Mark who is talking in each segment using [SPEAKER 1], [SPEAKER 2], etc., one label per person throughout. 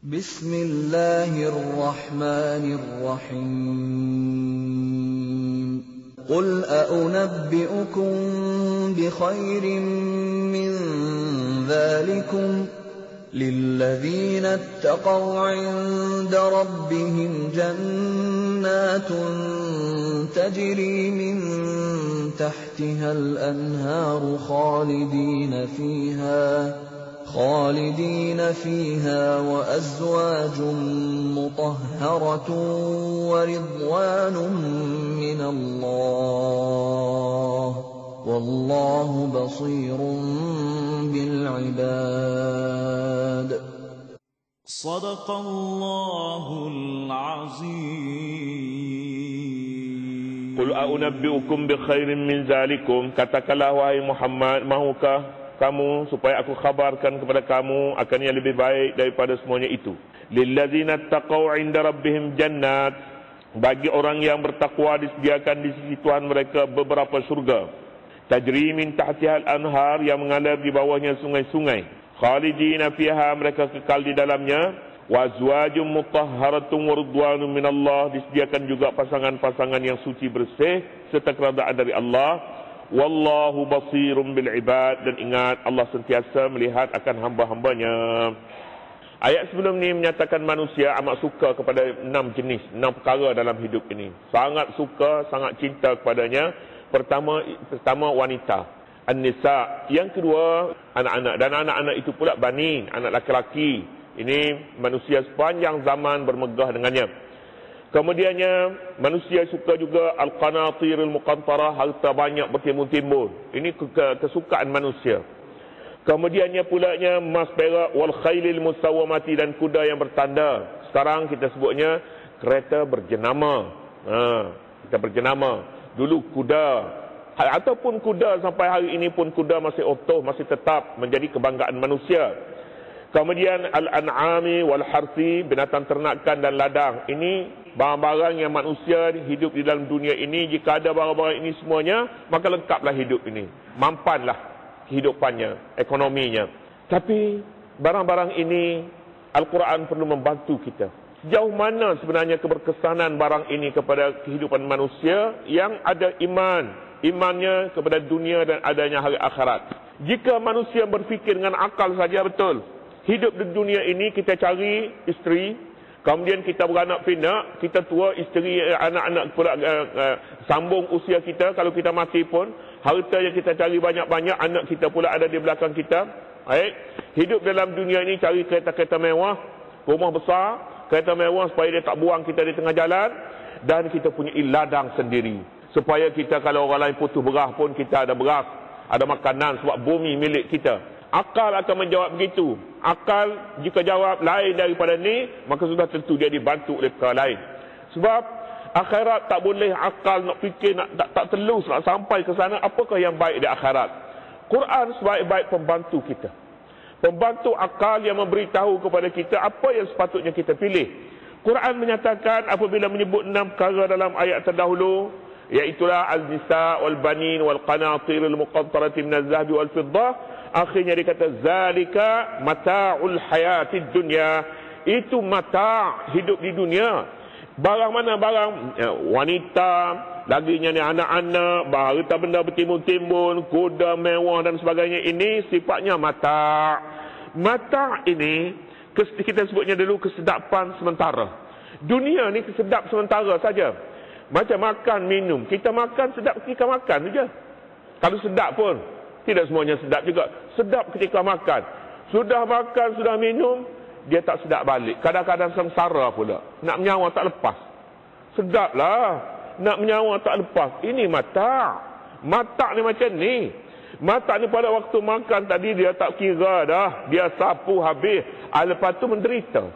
[SPEAKER 1] Bismillahirrahmanirrahim. Qul a'unabbi'ukum bi khairin min dzalikum lilladzina ittaqaw 'inda rabbihim jannatun tajri min tahtiha al-anharu خالدين فيها وأزواج مطهرة ورضوان من الله والله بصير بالعباد.
[SPEAKER 2] صدق الله العظيم.
[SPEAKER 3] Qul a'unabbi'ukum bi khairin min zalikum, katakanlah wahai Muhammad, mahukah kamu supaya aku khabarkan kepada kamu akan yang lebih baik daripada semuanya itu. Lilladzina taqaw 'inda rabbihim jannat, bagi orang yang bertakwa disediakan di sisi Tuhan mereka beberapa surga. Tajri min tahtiha al-anhar, yang mengalir di bawahnya sungai-sungai. Khalidina fiha, mereka kekal di dalamnya. Wa azwajum mutahharatun wa ridwanun minallah, disediakan juga pasangan-pasangan yang suci bersih serta keredaan dari Allah. Wallahu basirun bil ibad, dan ingat Allah sentiasa melihat akan hamba-hambanya. Ayat sebelum ini menyatakan manusia amat suka kepada 6 jenis, 6 perkara dalam hidup ini. Sangat suka, sangat cinta kepadanya. Pertama wanita, an-nisa. Yang kedua anak-anak, dan anak-anak itu pula banin, anak laki-laki. Ini manusia sepanjang zaman bermegah dengannya. Kemudiannya manusia suka juga al-qanatirul muqantarah, harta banyak bertimbun-timbun. Ini kesukaan manusia. Kemudiannya pulanya emas perak, wal khailil musawwamati, dan kuda yang bertanda. Sekarang kita sebutnya kereta berjenama. Kita berjenama. Dulu kuda, ataupun kuda sampai hari ini pun kuda masih utuh, masih tetap menjadi kebanggaan manusia. Kemudian al-an'ami wal harsi, binatang ternakan dan ladang. Ini barang-barang yang manusia hidup di dalam dunia ini. Jika ada barang-barang ini semuanya, maka lengkaplah hidup ini. Mampanlah kehidupannya, ekonominya. Tapi barang-barang ini Al-Quran perlu membantu kita. Sejauh mana sebenarnya keberkesanan barang ini kepada kehidupan manusia yang ada imannya kepada dunia dan adanya hari akhirat. Jika manusia berfikir dengan akal saja, betul, hidup di dunia ini kita cari isteri, kemudian kita beranak pinak, kita tua, isteri, anak-anak pula sambung usia kita. Kalau kita mati pun, harta yang kita cari banyak-banyak, anak kita pula ada di belakang kita. Baik, hidup dalam dunia ini cari kereta-kereta mewah, rumah besar, kereta mewah supaya dia tak buang kita di tengah jalan, dan kita punya ladang sendiri supaya kita kalau orang lain putus beras pun kita ada beras, ada makanan, sebab bumi milik kita. Akal akan menjawab begitu. Akal jika jawab lain daripada ni, maka sudah tentu dia dibantu oleh perkara lain. Sebab akhirat tak boleh akal nak fikir, tak telus nak sampai ke sana. Apakah yang baik di akhirat? Quran sebaik-baik pembantu kita, pembantu akal yang memberitahu kepada kita apa yang sepatutnya kita pilih. Quran menyatakan apabila menyebut 6 perkara dalam ayat terdahulu, iaitulah al-nisa wal banin wal qanatirul muqantarati minaz zahabi wal fiddah, akhirnya dia kata zalika mata'ul hayatid dunya. Itu mata' hidup di dunia. Barang mana barang? Wanita, laginya ni anak-anak, harta benda bertimbun-timbun, kuda mewah dan sebagainya. Ini sifatnya mata'. Mata' ini kita sebutnya dulu kesedapan sementara. Dunia ni kesedap sementara saja. Macam makan, minum. Kita makan sedap ketika makan saja. Kalau sedap pun tidak semuanya sedap juga. Sedap ketika makan. Sudah makan, sudah minum, dia tak sedap balik. Kadang-kadang sengsara pula. Nak menyawa tak lepas. Sedaplah. Nak menyawa tak lepas. Ini mata. Mata ni macam ni. Mata ni pada waktu makan tadi dia tak kira dah. Dia sapu habis. Lepas tu menderita.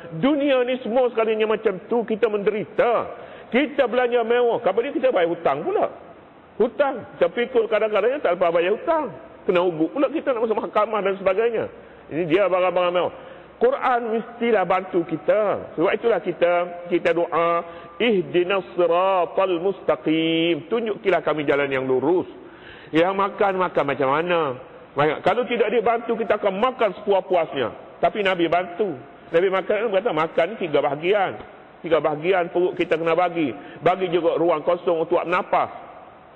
[SPEAKER 3] Dunia ni semua sekalinya macam tu. Kita menderita. Kita belanja mewah. Kemudian kita bayar hutang pula. Hutang. Kita pikul kadang-kadangnya tak lepas bayar hutang. Kena ugut pula kita nak masuk mahkamah dan sebagainya. Ini dia barang-barang mewah. Quran mestilah bantu kita. Sebab itulah kita doa, ihdinas siratal mustaqim. Tunjukilah kami jalan yang lurus. Yang makan macam mana? Kalau tidak dibantu, kita akan makan sepuas-puasnya. Tapi Nabi bantu. Nabi kata makan ni 3 bahagian. 3 bahagian perut kita kena bagi. Bagi juga ruang kosong untuk bernafas.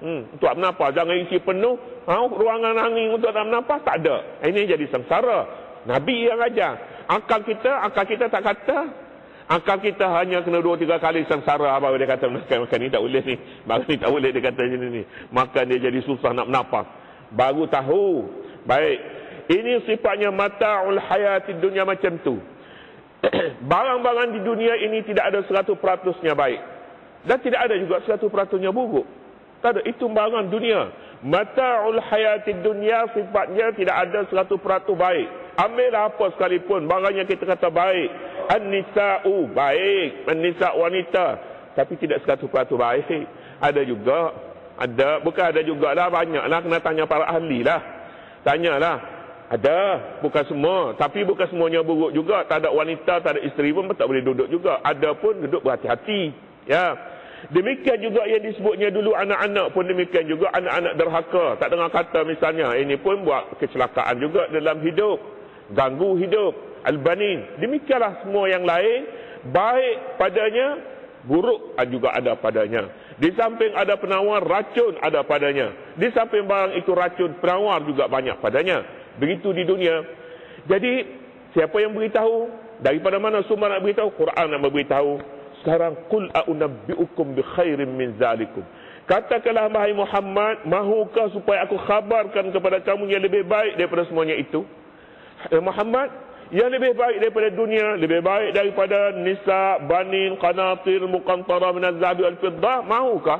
[SPEAKER 3] Untuk bernafas. Jangan isi penuh. Ruangan angin untuk bernafas tak ada. Ini jadi sengsara. Nabi yang ajar. Akal kita tak kata. Akal kita hanya kena 2-3 kali sengsara. Baru dia kata makan ni tak boleh ni. Baru ni tak boleh dia kata macam ni. Makan dia jadi susah nak bernafas. Baru tahu. Baik. Ini sifatnya mata'ul hayatid dunia macam tu. Barang-barang di dunia ini tidak ada 100%-nya baik. Dan tidak ada juga 100%-nya buruk. Tak ada. Itu barang dunia. Mata'ul hayatid dunia sifatnya tidak ada 100% baik. Ambillah apa sekalipun. Barangnya kita kata baik. An-nisa'u baik. An-nisa' wanita. Tapi tidak 100% baik. Ada juga. Bukan ada juga lah. Banyak lah. Kena tanya para ahli lah. Tanyalah. Ada, bukan semua. Tapi bukan semuanya buruk juga. Tak ada wanita, tak ada isteri pun tak boleh duduk juga. Ada pun duduk berhati-hati. Ya. Demikian juga yang disebutnya dulu anak-anak pun demikian juga. Anak-anak derhaka. Tak dengar kata misalnya. Ini pun buat kecelakaan juga dalam hidup. Ganggu hidup. Al-banin. Demikianlah semua yang lain. Baik padanya, buruk juga ada padanya. Di samping ada penawar, racun ada padanya. Di samping barang itu racun, penawar juga banyak padanya. Begitu di dunia. Jadi siapa yang beritahu? Daripada mana sumber nak beritahu? Quran nak beritahu. Sekarang qul a'unabbi'ukum bi khairin min zalikum. Katakanlah wahai Muhammad, mahukah supaya aku khabarkan kepada kamu yang lebih baik daripada semuanya itu? Muhammad, yang lebih baik daripada dunia, lebih baik daripada nisa, banin, qanatir, muqantara min az-zahabi wal fiddah, mahukah?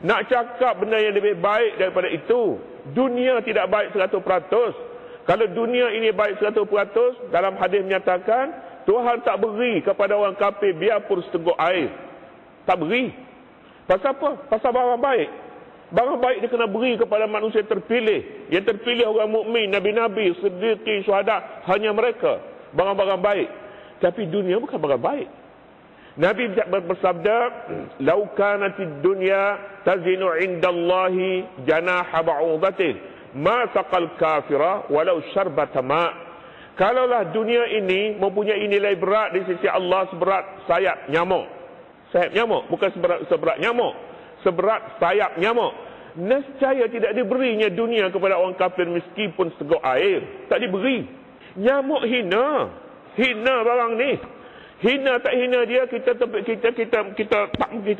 [SPEAKER 3] Nak cakap benda yang lebih baik daripada itu. Dunia tidak baik 100%. Kalau dunia ini baik 100%, dalam hadis menyatakan Tuhan tak beri kepada orang kafir biarpun seteguk air. Tak beri. Pasal apa? Pasal barang baik. Barang baik dia kena beri kepada manusia terpilih. Yang terpilih orang mukmin, nabi-nabi, siddiqi, syuhada, hanya mereka. Barang-barang baik. Tapi dunia bukan barang baik. Nabi bersabda, "Lau kanatid dunya tazinu 'indallahi janaha ba'udatin, ma saqal kafira walau syarbata ma." Kalaulah dunia ini mempunyai nilai berat di sisi Allah seberat sayap nyamuk. Sayap nyamuk, bukan seberat nyamuk. Seberat sayap nyamuk. Nescaya tidak diberinya dunia kepada orang kafir meskipun seteguk air. Tak diberi. Nyamuk hina. Hina barang ni. Hina tak hina dia, kita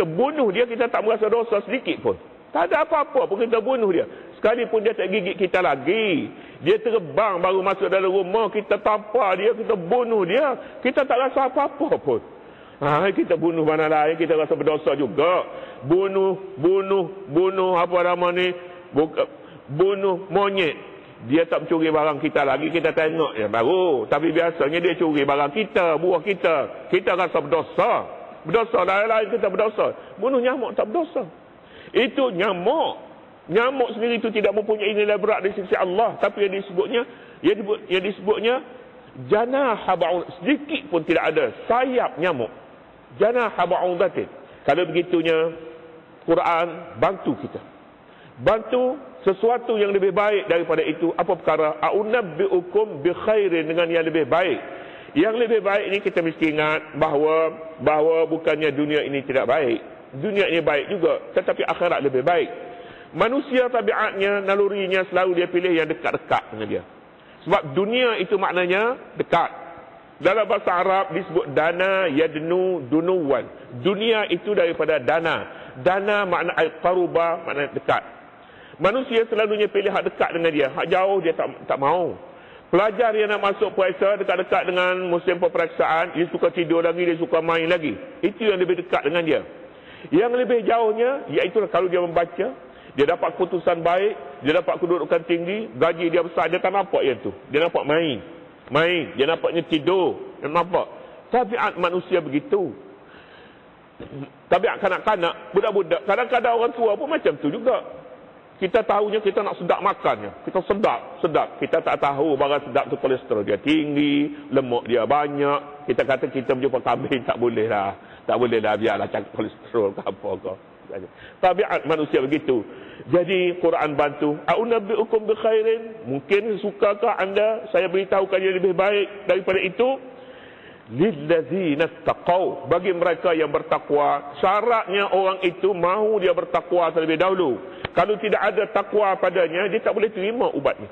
[SPEAKER 3] bunuh dia, kita tak merasa dosa sedikit pun. Tak ada apa-apa pun kita bunuh dia. Sekalipun dia tak gigit kita lagi. Dia terbang baru masuk dalam rumah, kita tampar dia, kita bunuh dia. Kita tak rasa apa-apa pun. Kita bunuh mana lain, kita rasa berdosa juga. Bunuh apa nama ni? Bunuh monyet. Dia tak mencuri barang kita lagi, kita tengok ya baru. Tapi biasanya dia curi barang kita, buah kita. Kita rasa berdosa. Berdosa, lain-lain kita berdosa. Bunuh nyamuk tak berdosa. Itu nyamuk. Nyamuk sendiri itu tidak mempunyai nilai berat di sisi Allah. Tapi yang disebutnya janah ba'ud, sedikit pun tidak ada. Sayap nyamuk. Janah ba'udatin. Kalau begitunya, Quran bantu kita. Bantu sesuatu yang lebih baik daripada itu. Apa perkara? A'unabbi'ukum bi khairin, dengan yang lebih baik. Yang lebih baik ini kita mesti ingat bahawa bukannya dunia ini tidak baik. Dunia ini baik juga, tetapi akhirat lebih baik. Manusia tabiatnya, nalurinya selalu dia pilih yang dekat-dekat dengan dia. Sebab dunia itu maknanya dekat. Dalam bahasa Arab disebut dana yadnu dunuwan. Dunia itu daripada dana. Dana makna al-qaruba, makna dekat. Manusia selalunya pilih hak dekat dengan dia. Hak jauh dia tak mau. Pelajar yang nak masuk puasa dekat-dekat dengan musim peperiksaan, dia suka tidur lagi, dia suka main lagi. Itu yang lebih dekat dengan dia. Yang lebih jauhnya, iaitu kalau dia membaca, dia dapat keputusan baik, dia dapat kedudukan tinggi, gaji dia besar, dia tak nampak yang tu. Dia nampak main. Dia nampaknya tidur. Dia nampak. Tabiat manusia begitu. Tabiat kanak-kanak, budak-budak, kadang-kadang orang tua pun macam tu juga. Kita tahunya kita nak sedap makannya. Kita sedap. Kita tak tahu barang sedap tu kolesterol dia tinggi, lemak dia banyak. Kita kata kita berjumpa kambing, tak boleh lah. Tak boleh lah, biarlah cakap kolesterol ke apa ke. Tabiat manusia begitu. Jadi Quran bantu. A'unabbi'ukum bi khairin. Mungkin sukakah anda saya beritahukan yang lebih baik daripada itu? Lillazina taqaw, bagi mereka yang bertakwa. Syaratnya orang itu mahu dia bertakwa terlebih dahulu. Kalau tidak ada takwa padanya, dia tak boleh terima ubat ni.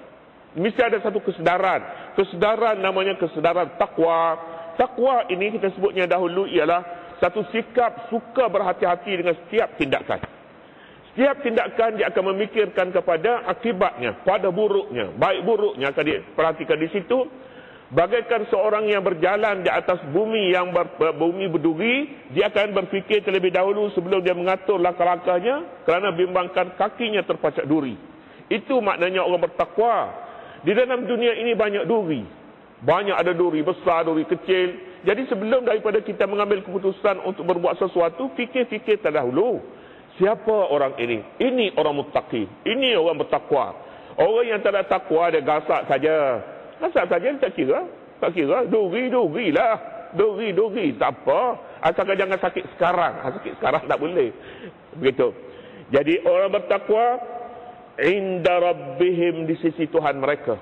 [SPEAKER 3] Mesti ada satu kesedaran. Kesedaran namanya kesedaran takwa. Takwa ini kita sebutnya dahulu ialah satu sikap suka berhati-hati dengan setiap tindakan. Setiap tindakan dia akan memikirkan kepada akibatnya, pada buruknya, baik buruknya akan diperhatikan di situ. Bagaikan seorang yang berjalan di atas bumi yang bumi berduri, dia akan berfikir terlebih dahulu sebelum dia mengatur langkah-langkahnya, kerana bimbangkan kakinya terpacak duri. Itu maknanya orang bertakwa. Di dalam dunia ini banyak duri. Banyak ada duri besar, duri kecil. Jadi sebelum daripada kita mengambil keputusan untuk berbuat sesuatu, fikir-fikir terdahulu. Siapa orang ini? Ini orang muttaqi. Ini orang bertakwa. Orang yang tak ada takwa, dia gasak saja. Gasak saja, tak kira. Tak kira. Duri lah. Duri. Tak apa. Asalkan jangan sakit sekarang. Sakit sekarang tak boleh. Begitu. Jadi orang bertakwa, inda rabbihim, di sisi Tuhan mereka.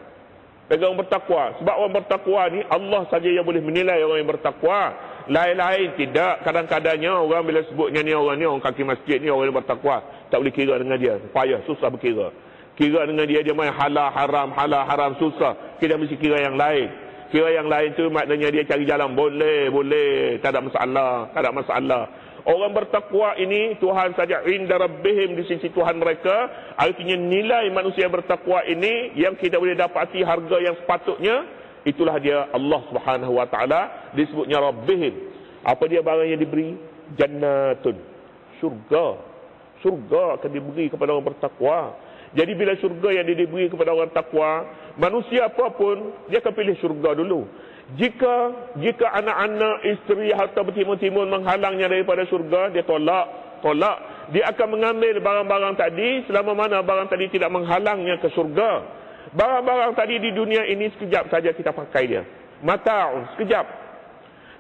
[SPEAKER 3] Bagi orang bertakwa. Sebab orang bertakwa ni, Allah saja yang boleh menilai orang yang bertakwa. Lain-lain tidak. Kadang-kadangnya orang bila sebutnya ni orang kaki masjid ni, orang yang bertakwa, tak boleh kira dengan dia. Payah, susah berkira. Kira dengan dia main halal haram, susah. Kita mesti kira yang lain. Kira yang lain tu maknanya dia cari jalan. Boleh. Tak ada masalah. Orang bertakwa ini, Tuhan saja, inda rabbihim, di sisi Tuhan mereka. Artinya nilai manusia bertakwa ini, yang kita boleh dapati harga yang sepatutnya, itulah dia Allah Subhanahu Wa Taala, disebutnya rabbihim. Apa dia barang yang diberi? Jannatun, surga akan diberi kepada orang bertakwa. Jadi bila syurga yang diberi kepada orang takwa, manusia apapun, dia akan pilih syurga dulu. Jika anak-anak, isteri, harta bertimbun-timbun menghalangnya daripada syurga, dia tolak. Dia akan mengambil barang-barang tadi selama mana barang tadi tidak menghalangnya ke syurga. Barang-barang tadi di dunia ini sekejap saja kita pakai dia. Mata'un, sekejap.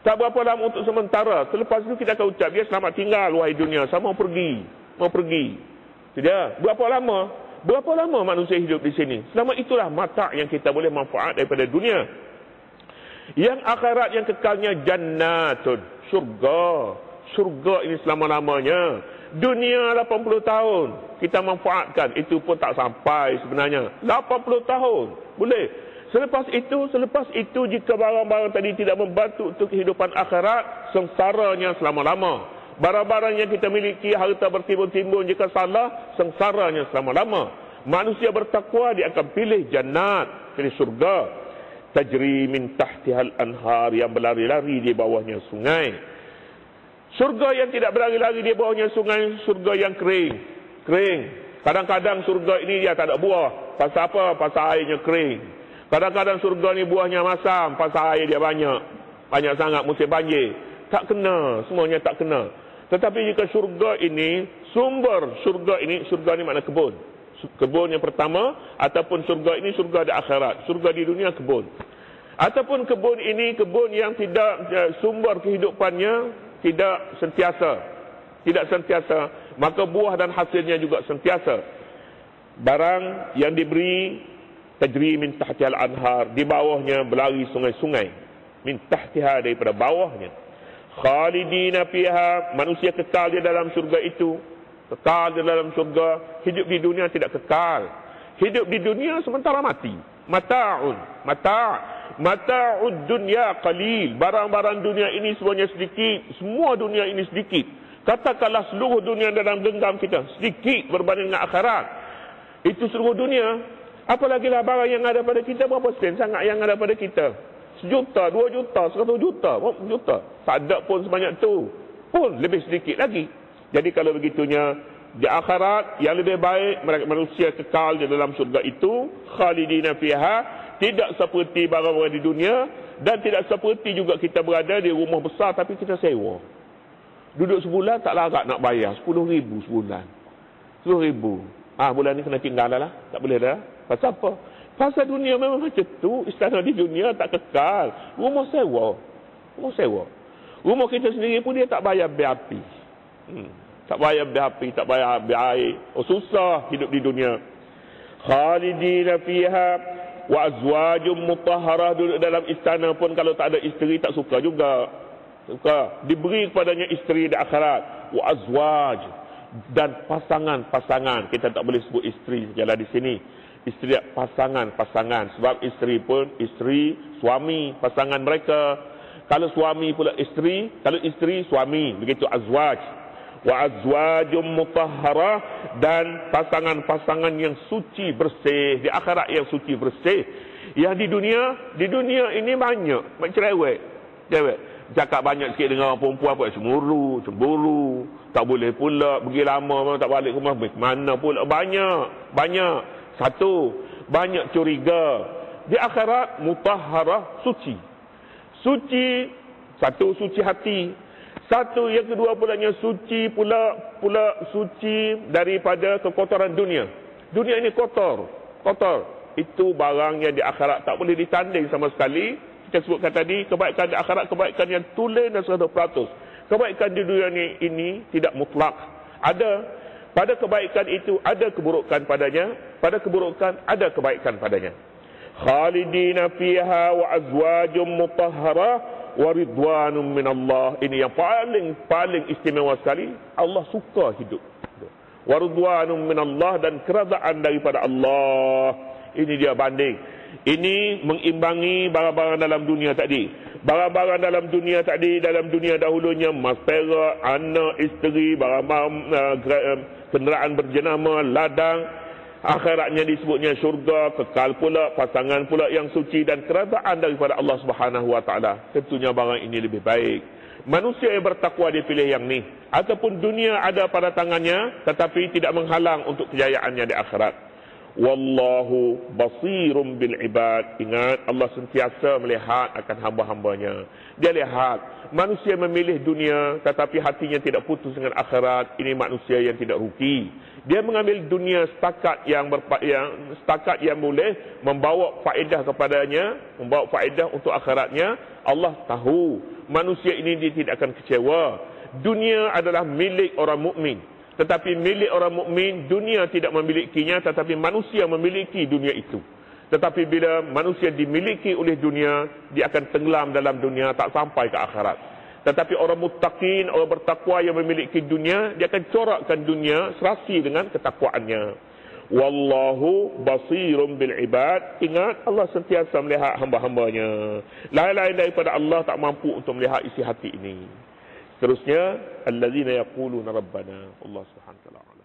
[SPEAKER 3] Tak berapa lama, untuk sementara. Selepas itu kita akan ucap, dia selamat tinggal wahai dunia, saya mau pergi. Tidak. Berapa lama manusia hidup di sini? Selama itulah mata' yang kita boleh manfaat daripada dunia. Yang akhirat yang kekalnya jannatun, syurga ini selama-lamanya. Dunia 80 tahun kita manfaatkan, itu pun tak sampai sebenarnya. 80 tahun boleh. Selepas itu jika barang-barang tadi tidak membantu untuk kehidupan akhirat, sengsaranya selama-lama. Barang-barang yang kita miliki, harta bertimbun-timbun, jika salah, sengsaranya selama-lama. Manusia bertakwa, dia akan pilih jannat, pilih surga. Tajri min tahtihal anhar, yang berlari-lari di bawahnya sungai. Surga yang tidak berlari-lari di bawahnya sungai, surga yang kering. Kadang-kadang surga ini dia tak ada buah. Pasal apa? Pasal airnya kering. Kadang-kadang surga ni buahnya masam, pasal air dia banyak sangat, musim banjir. Tak kena, semuanya tak kena. Tetapi jika surga ini, sumber surga ini makna kebun. Kebun yang pertama, ataupun surga ini surga di akhirat. Surga di dunia kebun. Ataupun kebun ini kebun yang tidak, sumber kehidupannya tidak sentiasa. Maka buah dan hasilnya juga sentiasa. Barang yang diberi, tajri min tahtihal anhar, di bawahnya berlari sungai-sungai. Min tahtiha, daripada bawahnya. Khalidina fiha, manusia kekal di dalam syurga itu. Kekal di dalam syurga. Hidup di dunia tidak kekal. Hidup di dunia sementara mati. Mata'ud dunya qalil. Barang-barang dunia ini semuanya sedikit. Semua dunia ini sedikit. Katakanlah seluruh dunia dalam genggam kita, sedikit berbanding dengan akhirat. Itu seluruh dunia. Apalagi lah barang yang ada pada kita, berapa sen sangat yang ada pada kita? 1 juta, 2 juta, 100 juta, berapa juta? Tak ada pun sebanyak tu. Pun lebih sedikit lagi. Jadi kalau begitunya, di akhirat yang lebih baik, mereka manusia kekal di dalam surga itu, khalidina fiha, tidak seperti barang-barang di dunia, dan tidak seperti juga kita berada di rumah besar tapi kita sewa. Duduk sebulan tak larat nak bayar, 10,000 sebulan. 10,000. Bulan ni kena tinggal lah, tak boleh dah. Pasal apa? Pasal dunia memang macam tu. Istana di dunia tak kekal. Rumah sewa. Rumah kita sendiri pun dia tak bayar bil api. Tak bayar bil api, tak bayar bil air. Oh, susah hidup di dunia. Khalidina fiha wa azwajum mutahharah. Duduk dalam istana pun kalau tak ada isteri tak suka juga. Suka. Diberi kepadanya isteri di akhirat. Wa azwaj. Dan pasangan-pasangan. Kita tak boleh sebut isteri sajalah di sini. Isteri, pasangan-pasangan. Sebab isteri pun isteri, suami, pasangan mereka. Kalau suami pula isteri, kalau isteri suami. Begitu azwaj. Wa azwajum mutahharah, dan pasangan-pasangan yang suci bersih di akhirat, yang suci bersih. Yang di dunia ini banyak cerewet. Cakap banyak sikit dengan orang perempuan pun cemburu, tak boleh pula pergi lama tak balik rumah, mana pula banyak. Satu, banyak curiga. Di akhirat mutahharah, suci. Satu, suci hati. Satu, yang kedua pulanya suci pula suci daripada kekotoran dunia. Dunia ini kotor. Itu barang yang di akhirat tak boleh ditanding sama sekali. Kita sebutkan tadi, kebaikan di akhirat, kebaikan yang tulen dan 100%. Kebaikan di dunia ini tidak mutlak. Ada pada kebaikan itu ada keburukan padanya, pada keburukan ada kebaikan padanya. Khalidina fiha wa azwajum mutahharah wa ridwanum minallah. Ini yang paling istimewa sekali. Allah suka hidup. Wa ridwanum minallah, dan keredaan daripada Allah. Ini dia banding. Ini mengimbangi barang-barang dalam dunia tadi. Barang-barang dalam dunia tadi, dalam dunia dahulunya mas perak, anak, isteri, kenderaan berjenama, ladang. Akhiratnya disebutnya syurga, kekal pula, pasangan pula yang suci, dan keredaan daripada Allah Subhanahu wa taala. Tentunya barang ini lebih baik. Manusia yang bertakwa dia pilih yang ni, ataupun dunia ada pada tangannya tetapi tidak menghalang untuk kejayaannya di akhirat. Wallahu basirum bil ibad. Ingat, Allah sentiasa melihat akan hamba-hambanya. Dia lihat manusia memilih dunia tetapi hatinya tidak putus dengan akhirat. Ini manusia yang tidak rugi. Dia mengambil dunia setakat yang boleh membawa faedah kepadanya, membawa faedah untuk akhiratnya. Allah tahu manusia ini dia tidak akan kecewa. Dunia adalah milik orang mukmin. Tetapi milik orang mukmin, dunia tidak memilikinya, tetapi manusia memiliki dunia itu. Tetapi bila manusia dimiliki oleh dunia, dia akan tenggelam dalam dunia, tak sampai ke akhirat. Tetapi orang muttaqin, orang bertakwa yang memiliki dunia, dia akan corakkan dunia serasi dengan ketakwaannya. Wallahu basirum bil ibad. Ingat, Allah sentiasa melihat hamba-hambanya. Lain-lain daripada Allah tak mampu untuk melihat isi hati ini. Terusnya, allazina yaquluna rabbana. Allah Subhanahu wa taala.